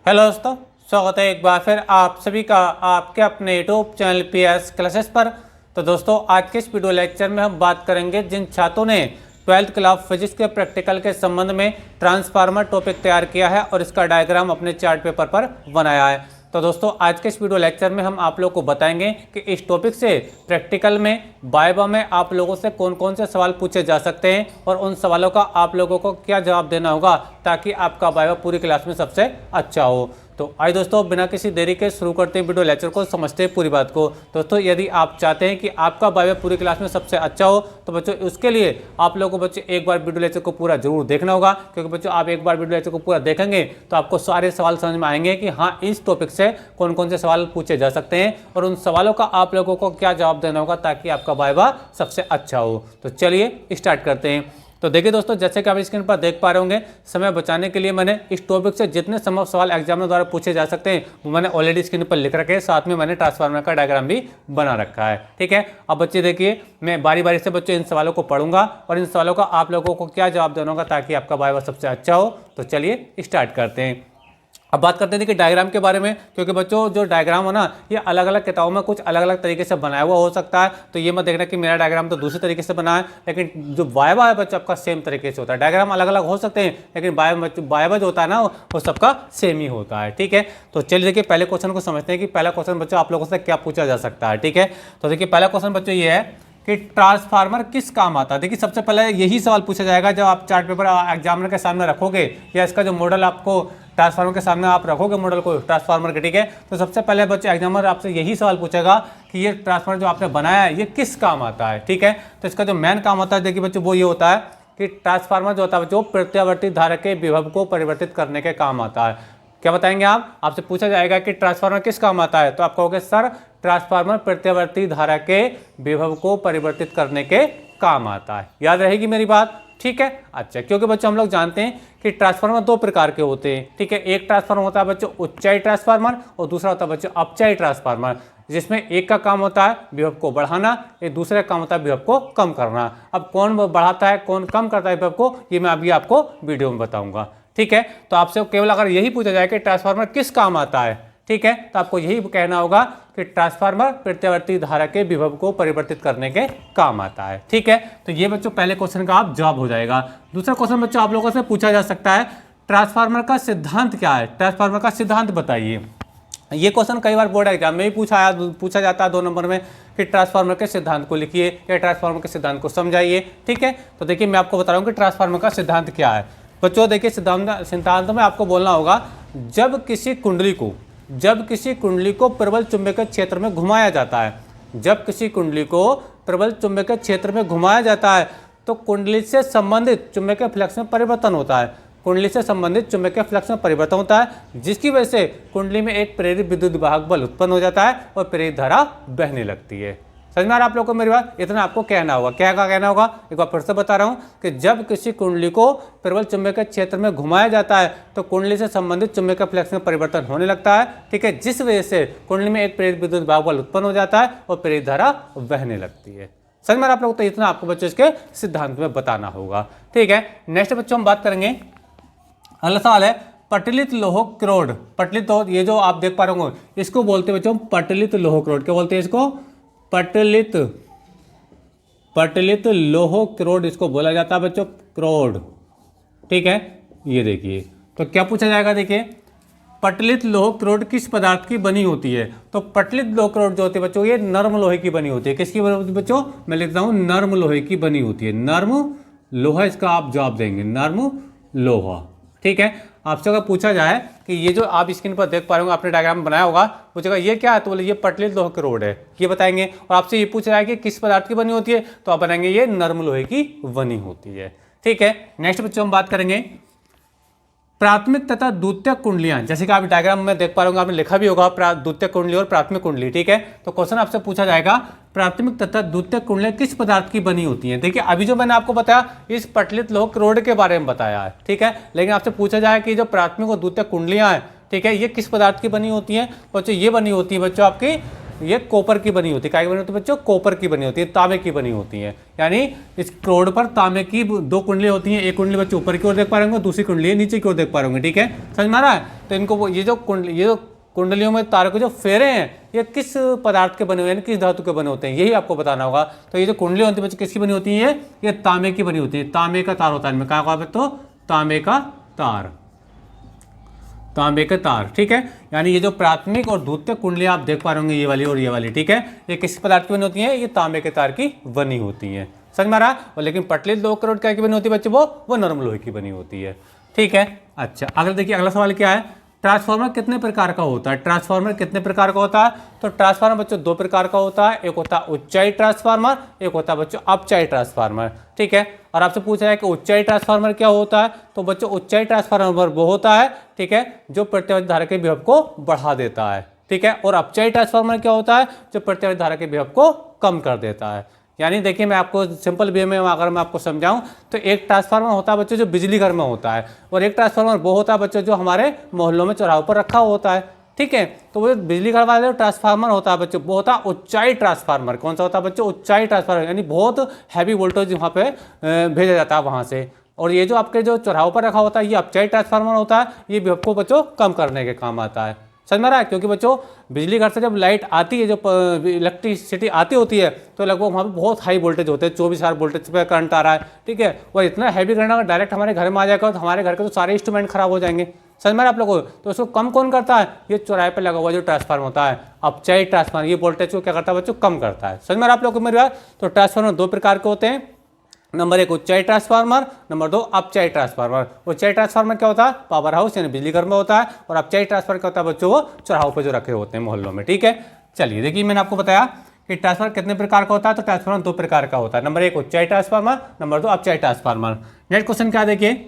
Hello दोस्तों, स्वागत है एक बार फिर आप सभी का आपके अपने यूट्यूब चैनल पीएस क्लासेस पर। तो दोस्तों, आज के इस वीडियो लेक्चर में हम बात करेंगे जिन छात्रों ने 12th क्लास फिजिक्स के प्रैक्टिकल के संबंध में ट्रांसफार्मर टॉपिक तैयार किया है और इसका डायग्राम अपने चार्ट पेपर पर बनाया है। तो दोस्तों, आज के इस वीडियो लेक्चर में हम आप लोग को बताएंगे कि इस टॉपिक से प्रैक्टिकल में वाइवा में आप लोगों से कौन कौन से सवाल पूछे जा सकते हैं और उन सवालों का आप लोगों को क्या जवाब देना होगा ताकि आपका वाइवा पूरी क्लास में सबसे अच्छा हो। तो आइए दोस्तों, बिना किसी देरी के शुरू करते हैं वीडियो लेक्चर को, समझते हैं पूरी बात को। दोस्तों, यदि आप चाहते हैं कि आपका वाइवा पूरी क्लास में सबसे अच्छा हो तो बच्चों उसके लिए आप लोगों को बच्चों एक बार वीडियो लेक्चर को पूरा जरूर देखना होगा, क्योंकि बच्चों आप एक बार वीडियो लेक्चर को पूरा देखेंगे तो आपको सारे सवाल समझ में आएंगे कि हाँ, इस टॉपिक से कौन कौन से सवाल पूछे जा सकते हैं और उन सवालों का आप लोगों को क्या जवाब देना होगा ताकि आपका वाइवा सबसे अच्छा हो। तो चलिए स्टार्ट करते हैं। तो देखिए दोस्तों, जैसे कि आप स्क्रीन पर देख पा रहे होंगे, समय बचाने के लिए मैंने इस टॉपिक से जितने संभव सवाल एग्जाम द्वारा पूछे जा सकते हैं वो मैंने ऑलरेडी स्क्रीन पर लिख रखे हैं, साथ में मैंने ट्रांसफार्मर का डायग्राम भी बना रखा है। ठीक है, अब बच्चे देखिए, मैं बारी बारी से बच्चों इन सवालों को पढ़ूंगा और इन सवालों का आप लोगों को क्या जवाब देना होगा ताकि आपका वाइवा सबसे अच्छा हो। तो चलिए स्टार्ट करते हैं। अब बात करते हैं कि डायग्राम के बारे में, क्योंकि बच्चों जो डायग्राम हो ना, ये अलग अलग किताबों में कुछ अलग अलग तरीके से बनाया हुआ हो सकता है। तो ये मत देखना कि मेरा डायग्राम तो दूसरे तरीके से बना है, लेकिन जो वाइवा है बच्चों आपका सेम तरीके से होता है। डायग्राम अलग अलग हो सकते हैं लेकिन वाइवा जो होता है ना वो सबका सेम ही होता है। ठीक है, तो चलिए देखिए पहले क्वेश्चन को समझते हैं कि पहला क्वेश्चन बच्चों आप लोगों से क्या पूछा जा सकता है। ठीक है, तो देखिए पहला क्वेश्चन बच्चों ये है कि ट्रांसफार्मर किस काम आता है। देखिए सबसे पहले यही सवाल पूछा जाएगा जब आप चार्ट पेपर एग्जामिनर के सामने रखोगे या इसका जो मॉडल आपको ट्रांसफार्मर के सामने आप रखोगे मॉडल को ट्रांसफार्मर के। ठीक है, तो सबसे पहले बच्चे एग्जामिनर आपसे यही सवाल पूछेगा कि ये ट्रांसफार्मर जो आपने बनाया है ये किस काम आता है। ठीक है, तो इसका जो मेन काम होता है देखिए बच्चों वो ये होता है कि ट्रांसफार्मर जो होता है बच्चों प्रत्यावर्ती धारा के विभव को परिवर्तित करने के काम आता है। क्या बताएंगे आप? आपसे पूछा जाएगा कि ट्रांसफार्मर किस काम आता है, तो आप कहोगे सर ट्रांसफार्मर प्रत्यावर्ती धारा के विभव को परिवर्तित करने के काम आता है। याद रहेगी मेरी बात? ठीक है, अच्छा, क्योंकि बच्चों हम लोग जानते हैं कि ट्रांसफार्मर दो प्रकार के होते हैं। ठीक है, एक ट्रांसफार्मर होता है बच्चों उच्चाई ट्रांसफार्मर और दूसरा होता है बच्चों अपचाई ट्रांसफार्मर, जिसमें एक का काम होता है विभव को बढ़ाना, एक दूसरे का काम होता है विभव को कम करना। अब कौन बढ़ाता है कौन कम करता है विभव को, ये मैं अभी आपको वीडियो में बताऊंगा। ठीक है, तो आपसे केवल अगर यही पूछा जाए कि ट्रांसफार्मर किस काम आता है, ठीक है, तो आपको यही कहना होगा कि ट्रांसफार्मर प्रत्यावर्ती धारा के विभव को परिवर्तित करने के काम आता है। ठीक है, तो ये बच्चों पहले क्वेश्चन का आप जवाब हो जाएगा। दूसरा क्वेश्चन बच्चों आप लोगों से पूछा जा सकता है ट्रांसफार्मर का सिद्धांत क्या है। ट्रांसफार्मर का सिद्धांत बताइए। ये क्वेश्चन कई बार बोर्ड एग्जाम में भी पूछा जाता है 2 नंबर में कि ट्रांसफार्मर के सिद्धांत को लिखिए या ट्रांसफार्मर के सिद्धांत को समझाइए। ठीक है, तो देखिए मैं आपको बता रहा हूँ कि ट्रांसफार्मर का सिद्धांत क्या है। बच्चों देखिए सिद्धांत में आपको बोलना होगा जब किसी कुंडली को प्रबल चुंबकीय क्षेत्र में घुमाया जाता है, जब किसी कुंडली को प्रबल चुंबकीय क्षेत्र में घुमाया जाता है तो कुंडली से संबंधित चुंबकीय फ्लक्स में परिवर्तन होता है। कुंडली से संबंधित चुंबकीय फ्लक्स में परिवर्तन होता है जिसकी वजह से कुंडली में एक प्रेरित विद्युत वाहक बल उत्पन्न हो जाता है और प्रेरित धारा बहने लगती है। समझ में आ रहा है आप लोगों को मेरी बात? इतना आपको कहना होगा। क्या कहना होगा? एक बार फिर से बता रहा हूं कि जब किसी कुंडली को प्रबल चुंबकीय क्षेत्र में घुमाया जाता है तो कुंडली से संबंधित चुंबकीय फ्लक्स में परिवर्तन होने लगता है। ठीक है, जिस वजह से कुंडली में एक प्रेरित विद्युत वाहक बल उत्पन्न हो जाता है और प्रेरित धारा बहने लगती है। समझ में आ रहा है आप लोग? तो इतना आपको बच्चों इसके सिद्धांत में बताना होगा। ठीक है, नेक्स्ट बच्चों हम बात करेंगे, अगला सवाल है पटलित लोह क्रोड। पटलित ये जो आप देख पा रहे होंगे इसको बोलते हैं बच्चों पटलित लोह क्रोड। क्या बोलते हैं इसको? पटलित लोह क्रोड इसको बोला जाता है बच्चों, क्रोड। ठीक है, ये देखिए तो क्या पूछा जाएगा, देखिए पटलित लोह क्रोड किस पदार्थ की बनी होती है। तो पटलित लोह क्रोड जो होती है बच्चों ये नर्म लोहे की बनी होती है। किसकी बनी होती है बच्चों? मैं लिखता हूं नर्म लोहे की बनी होती है। नर्म लोहा, इसका आप जवाब देंगे नर्म लोहा। ठीक है, आपसे अगर पूछा जाए कि ये जो आप स्क्रीन पर देख पा रहे होंगे आपने डायग्राम बनाया होगा, पूछेगा ये क्या है, तो बोले ये पटलित लोहे की रोड है, ये बताएंगे। और आपसे ये पूछा जाए कि किस पदार्थ की बनी होती है, तो आप बनाएंगे ये नर्म लोहे की बनी होती है। ठीक है, नेक्स्ट बच्चों हम बात करेंगे प्राथमिक तथा द्वितीयक कुंडलियां। जैसे कि आप डायग्राम में देख पा रहे होंगे, आपने लिखा भी होगा द्वितीयक कुंडली और प्राथमिक कुंडली। ठीक है, तो क्वेश्चन आपसे पूछा जाएगा प्राथमिक तथा द्वितीयक कुंडलियां किस पदार्थ की बनी होती हैं। देखिए अभी जो मैंने आपको बताया इस पटलित लोह क्रोड के बारे में बताया है। ठीक है, लेकिन आपसे पूछा जाए कि जो प्राथमिक और द्वितीयक कुंडलियां हैं, ठीक है, ये किस पदार्थ की बनी होती हैं। बच्चों ये बनी होती है बच्चों आपकी ये कॉपर की बनी होती है। क्या की बनी होती है बच्चों? कॉपर की बनी होती है, तांबे की बनी होती है। यानी इस क्रोड पर तांबे की 2 कुंडली होती हैं। एक कुंडली बच्चों ऊपर की ओर देख पा रहे होंगे, दूसरी कुंडली नीचे की ओर देख पा रहे होंगे। ठीक है, समझ में आ रहा है? तो इनको ये जो कुंडलियों में तारों के जो फेरे हैं ये किस पदार्थ के बने हुए हैं, किस धातु के बने होते हैं, यही आपको बताना होगा। तो ये जो कुंडली होती है बच्चों किसकी बनी होती है? ये तांबे की बनी होती है। तांबे का तार होता है इनमें। क्या होगा बच्चों? तांबे का तार, तांबे के तार। ठीक है, यानी ये जो प्राथमिक और द्वितीयक कुंडलियां आप देख पा रहे होंगे, ये वाली और ये वाली, ठीक है, ये किस पदार्थ की बनी होती है? ये तांबे के तार की बनी होती है। समझ में आ रहा है? और लेकिन पटली लोह करोड़ क्या की बनी होती है बच्चों? वो नरम लोहे की बनी होती है। ठीक है, अच्छा अगला देखिए, अगला सवाल क्या है? ट्रांसफार्मर कितने प्रकार का होता है? ट्रांसफार्मर कितने प्रकार का होता है? तो ट्रांसफार्मर बच्चों 2 प्रकार का होता है। एक होता है उच्चाई ट्रांसफार्मर, एक होता है बच्चों अपचाई ट्रांसफार्मर। ठीक है, और आपसे पूछा है कि उच्चाई ट्रांसफार्मर क्या होता है? तो बच्चों उच्चाई ट्रांसफार्मर वो होता है, ठीक है, जो प्रतिवर्ती धारा के विभव को बढ़ा देता है। ठीक है, और अपचाई ट्रांसफार्मर क्या होता है? जो प्रतिवर्ती धारा के विभव को कम कर देता है। यानी देखिए, मैं आपको सिंपल वे में अगर मैं आपको समझाऊं तो एक ट्रांसफार्मर होता है बच्चों जो बिजली घर में होता है, और एक ट्रांसफार्मर वो होता है बच्चों जो हमारे मोहल्लों में चौराहों पर रखा होता है। ठीक है, तो वो बिजली घर वाले ट्रांसफार्मर होता है बच्चों वो होता है उच्चाई ट्रांसफार्मर। कौन सा होता है बच्चों? उच्चाई ट्रांसफार्मर, यानी बहुत हैवी वोल्टेज वहाँ पे भेजा जाता है वहाँ से। और ये जो आपके जो चौराहों पर रखा होता है ये अपचाई ट्रांसफार्मर होता है, ये विभव को बच्चों कम करने के काम आता है। समझ में आ रहा है? क्योंकि बच्चों बिजली घर से जब लाइट आती है, जो इलेक्ट्रिसिटी आती होती है, तो लगभग वहाँ पे बहुत हाई वोल्टेज होते हैं, 24,000 वोल्टेज पे करंट आ रहा है। ठीक है, और इतना हैवी करंट अगर डायरेक्ट हमारे घर में आ जाएगा तो हमारे घर के तो सारे इंस्ट्रूमेंट खराब हो जाएंगे। समझ में आ रहा है आप लोगों को? तो उसको कम कौन करता है? ये चौराहे पर लगा हुआ जो ट्रांसफार्मर होता है अपचाई ट्रांसफार्मर, ये वोल्टेज को क्या करता है बच्चों? कम करता है। समझ में आ रहा है आप लोगों को मेरी बात? तो ट्रांसफार्मर 2 प्रकार के होते हैं। नंबर 1 उच्चाई ट्रांसफार्मर, नंबर 2 अपचाई ट्रांसफार्मर। उच्चाई ट्रांसफार्मर क्या होता है? पावर हाउस यानी बिजली घर में होता है, और अपचाई ट्रांसफार्मर क्या होता है बच्चों? वो चौराहों पर जो रखे होते हैं मोहल्लों में। ठीक है, चलिए देखिए, मैंने आपको बताया कि ट्रांसफार्मर कितने प्रकार का होता है। तो ट्रांसफार्मर 2 प्रकार का होता है। नंबर 1 उच्चाई ट्रांसफार्मर, नंबर 2 अपचाई ट्रांसफार्मर। नेक्स्ट क्वेश्चन क्या देखिए,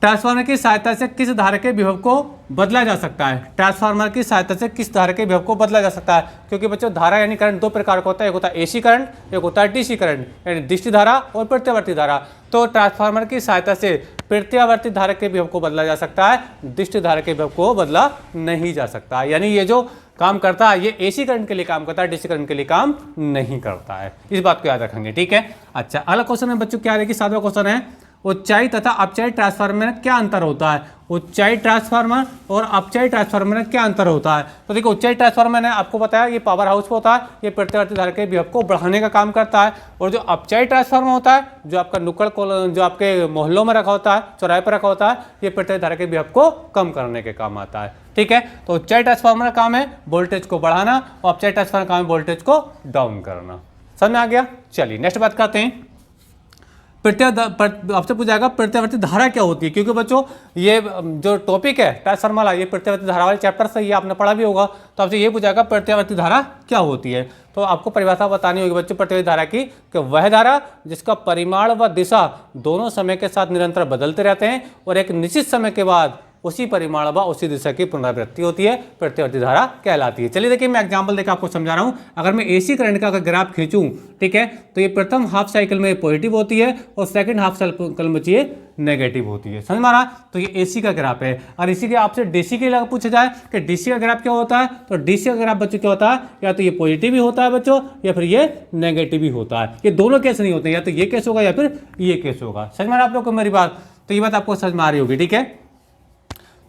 ट्रांसफार्मर की सहायता से किस धारा के विभव को बदला जा सकता है? ट्रांसफार्मर की सहायता से किस धारा के विभव को बदला जा सकता है? क्योंकि बच्चों धारा यानी करंट 2 प्रकार का होता है। एक होता है एसी करंट, एक होता है डीसी करंट, यानी दिष्टि धारा और प्रत्यावर्ती धारा। तो ट्रांसफार्मर की सहायता से प्रत्यावर्ती धारा के विभव को बदला जा सकता है, दिष्टि धारा के विभव को बदला नहीं जा सकता। यानी ये जो काम करता है ये एसी करंट के लिए काम करता है, डीसी करंट के लिए काम नहीं करता है। इस बात को याद रखेंगे। ठीक है, अच्छा अगला क्वेश्चन है बच्चों, क्या रहेगी? 7वां क्वेश्चन है, उच्चाई तथा अपचाई ट्रांसफार्मर में क्या अंतर होता है? उच्चाई ट्रांसफार्मर और अपचाई ट्रांसफार्मर में क्या अंतर होता है? तो देखो, उच्चाई ट्रांसफार्मर ने आपको बताया ये पावर हाउस पे होता है, ये प्रतिवर्ती धारा के विभव को बढ़ाने का काम करता है। और जो अपचाई ट्रांसफार्मर होता है, जो आपका नुक्कड़ जो आपके मोहल्लों में रखा होता है, चौराहे पर रखा होता है, ये प्रतिवर्ती धारा के विभव को कम करने के काम आता है। ठीक है, तो उच्चाई ट्रांसफार्मर का काम है वोल्टेज को बढ़ाना, और अपचाई ट्रांसफार्मर का काम है वोल्टेज को डाउन करना। समझ में आ गया? चलिए नेक्स्ट बात करते हैं, आपसे पूछा जाएगा प्रत्यावर्ती धारा क्या होती है। क्योंकि बच्चों ये जो टॉपिक है ट्रांसफार्मर वाला, ये प्रत्यावर्ती धारा वाले चैप्टर से ये आपने पढ़ा भी होगा, तो आपसे ये पूछा जाएगा प्रत्यावर्ती धारा क्या होती है। तो आपको परिभाषा बतानी होगी बच्चों प्रत्यावर्ती धारा की, कि वह धारा जिसका परिमाण व दिशा दोनों समय के साथ निरंतर बदलते रहते हैं और एक निश्चित समय के बाद उसी परिमाण व उसी दिशा की पुनरावृत्ति होती है, प्रत्यावर्ती धारा कहलाती है। चलिए देखिए, मैं एग्जांपल देकर आपको समझा रहा हूं। अगर मैं एसी करंट का अगर ग्राफ खींचूं, ठीक है, तो ये प्रथम हाफ साइकिल में पॉजिटिव होती है और सेकंड हाफ साइकिल में ये नेगेटिव होती है। समझ में आ रहा? तो ये एसी का ग्राफ है। और इसी के आपसे डीसी के लिए पूछा जाए कि डीसी का ग्राफ क्या होता है, तो डीसी का ग्राफ बच्चों क्या होता है? या तो ये पॉजिटिव ही होता है बच्चों, या फिर ये नेगेटिव ही होता है। ये दोनों केस नहीं होते, या तो ये केस होगा या फिर ये केस होगा। समझ में आ रहा आप लोग को मेरी बात? तो ये बात आपको समझ में आ रही होगी। ठीक है,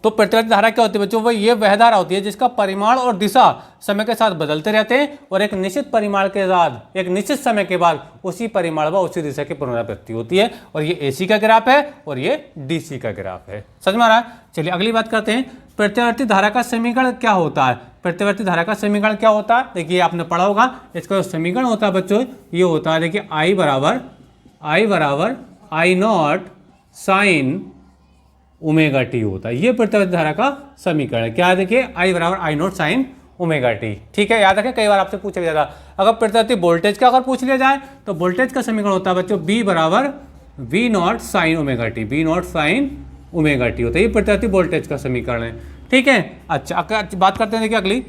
तो प्रतिवर्ती धारा क्या होती है बच्चों? वह धारा होती है जिसका परिमाण और दिशा समय के साथ बदलते रहते हैं और एक निश्चित परिमाण के बाद, एक निश्चित समय के बाद उसी परिमाण व उसी दिशा की पुनरावृत्ति होती है। और ये एसी का ग्राफ है और ये डीसी का ग्राफ है। समझ में आ रहा है? चलिए अगली बात करते हैं, प्रत्यावर्ती धारा का समीकरण क्या होता है? प्रत्यावर्ती धारा का समीकरण क्या होता है? देखिए आपने पढ़ा होगा, इसका जो समीकरण होता है बच्चों ये होता है, देखिए आई बराबर आई नॉट साइन ओमेगा टी होता है। ये प्रत्यावर्ती धारा का समीकरण है। क्या है? देखिए आई बराबर आई नॉट साइन ओमेगा टी। ठीक है, याद रखें, कई बार आपसे पूछा गया था। अगर प्रत्यावर्ती वोल्टेज का अगर पूछ लिया जाए तो वोल्टेज का समीकरण होता है बच्चों बी बराबर V nought sine omega T, V nought sine omega T होता है। ये प्रत्यावर्ती वोल्टेज का समीकरण है। ठीक है, अच्छा बात करते हैं देखिए अगली,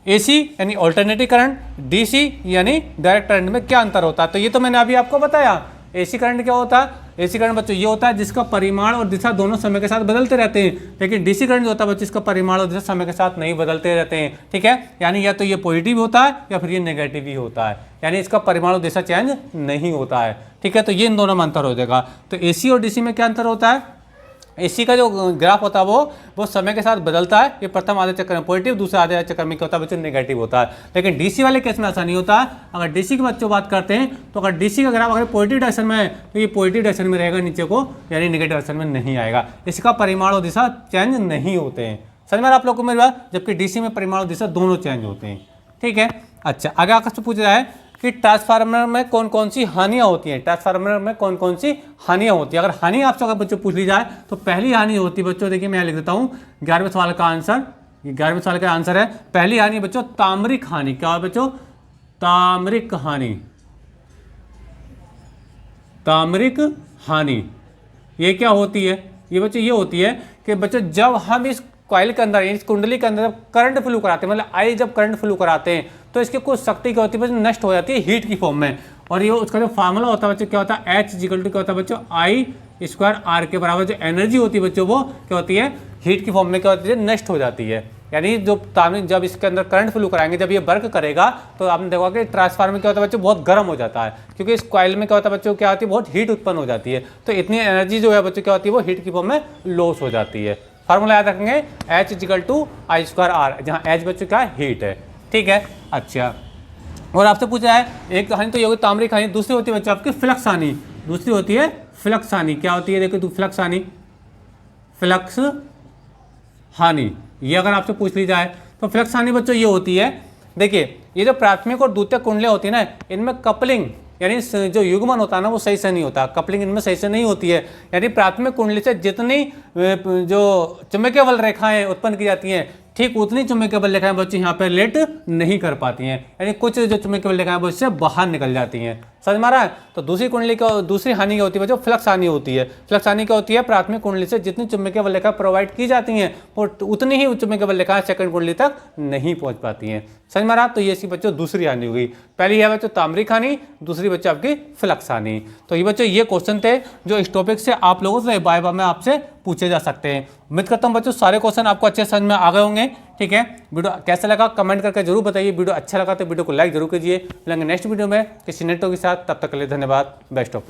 एसी यानी ऑल्टरनेटिव करंट, डीसी यानी डायरेक्ट करंट में क्या अंतर होता है? तो ये तो मैंने अभी आपको बताया। एसी करंट क्या होता है? AC करंट बच्चों ये होता है जिसका परिमाण और दिशा दोनों समय के साथ बदलते रहते हैं, लेकिन DC करंट जो होता है बच्चों इसका परिमाण और दिशा समय के साथ नहीं बदलते रहते हैं। ठीक है, यानी या तो ये पॉजिटिव होता है या फिर ये नेगेटिव ही होता है, यानी इसका परिमाण और दिशा चेंज नहीं होता है। ठीक है, तो ये इन दोनों में अंतर हो जाएगा। तो AC और DC में क्या अंतर होता है? AC का जो ग्राफ होता है वो समय के साथ बदलता है। ये प्रथम आधे चक्कर में पॉजिटिव, दूसरे आधे चक्कर में क्या होता है बच्चों नेगेटिव होता है। लेकिन DC वाले केस में ऐसा नहीं होता है। अगर DC की बच्चों बात करते हैं तो अगर DC का ग्राफ अगर पॉजिटिव डायरेक्शन में है तो ये पॉजिटिव डायरेक्शन में रहेगा नीचे को, यानी नेगेटिव डायरेक्शन में नहीं आएगा। इसका परिमाण और दिशा चेंज नहीं होते हैं। समझ में आप लोग को मेरी बात? जबकि DC में परिमाण और दिशा दोनों चेंज होते हैं। ठीक है, अच्छा आगे आपसे पूछ रहा है कि ट्रांसफार्मर में कौन कौन सी हानियां होती हैं। ट्रांसफार्मर में कौन कौन सी हानियां होती है? अगर हानि आपसे अगर बच्चों पूछ ली जाए तो पहली हानि होती है बच्चों, देखिए मैं लिख देता हूं 11वें सवाल का आंसर। 11वें सवाल का आंसर है पहली हानि बच्चों ताम्रिक हानि। क्या है बच्चों? ताम्रिक हानि। ताम्रिक हानि ये क्या होती है? ये बच्चों ये होती है कि बच्चों जब हम इस कॉइल के अंदर, इस कुंडली के अंदर करंट फ्लो कराते हैं, मतलब आई जब करंट फ्लो कराते हैं तो इसकी कुछ शक्ति क्या होती है बच्चों? नष्ट हो जाती है हीट की फॉर्म में। और ये उसका जो फार्मूला होता है बच्चों क्या होता है? H इक्वल टू क्या होता है बच्चों? I² R के बराबर जो एनर्जी होती है बच्चों वो क्या होती है? हीट की फॉर्म में क्या होती है? नष्ट हो जाती है। यानी जो ताम्रिक जब इसके अंदर करंट फ्लो कराएंगे, जब ये वर्क करेगा तो आपने देखा कि ट्रांसफार्मर क्या होता है बच्चों? बहुत गर्म हो जाता है, क्योंकि इस कॉइल में क्या होता है बच्चों? क्या होती है? बहुत हीट उत्पन्न हो जाती है। तो इतनी एनर्जी जो है बच्चों क्या होती है? वो हीट की फॉर्म में लॉस हो जाती है। फार्मूला याद रखेंगे H इक्वल टू I²R, जहाँ H बच्चों क्या है? हीट है। ठीक है, अच्छा और आपसे पूछा है एक हानि तो ये होगी ताम्रिक हानि, दूसरी होती है बच्चों आपकी फ्लक्स हानि। दूसरी होती है फ्लक्स हानि। क्या होती है? देखो फ्लक्स हानि, फ्लक्स हानि ये अगर आपसे पूछ ली जाए तो फ्लक्स हानि बच्चों ये होती है, देखिए ये जो प्राथमिक और द्वितीयक कुंडलियाँ होती है ना, इनमें कपलिंग यानी जो युग्मन होता है ना वो सही से नहीं होता, कपलिंग इनमें सही से नहीं होती है। यानी प्राथमिक कुंडली से जितनी जो चुंबकीय बल रेखाएं उत्पन्न की जाती हैं ठीक उतनी चुंबकीय बल रेखाएं बच्चे यहाँ पे रिलेट नहीं कर पाती हैं, यानी कुछ जो चुंबकीय बल रेखाएं वो इससे बाहर निकल जाती हैं। समझ में आ रहा है? तो दूसरी कुंडली का दूसरी हानि क्या होती है बच्चों? फ्लक्स हानि होती है। फ्लक्स हानि क्या होती है? प्राथमिक कुंडली से जितनी चुंबकीय बल रेखा प्रोवाइड की जाती हैं वो उतनी ही चुंबकीय बल रेखाएं सेकंड कुंडली तक नहीं पहुंच पाती हैं। समझ में आ रहा? तो ये इसकी बच्चों दूसरी हानि होगी। पहली है बच्चों ताम्रिक हानि, दूसरी बच्चों आपकी फ्लक्स हानि। तो ये बच्चों ये क्वेश्चन थे जो इस टॉपिक से आप लोगों से बाय में आपसे पूछे जा सकते हैं। उम्मीद करता हूं बच्चों सारे क्वेश्चन आपको अच्छे समझ में आ गए होंगे। ठीक है, वीडियो कैसा लगा कमेंट करके जरूर बताइए। वीडियो अच्छा लगा तो वीडियो को लाइक जरूर कीजिए। मिलेंगे नेक्स्ट वीडियो में किसी नेटो के साथ, तब तक के लिए धन्यवाद। Best of luck.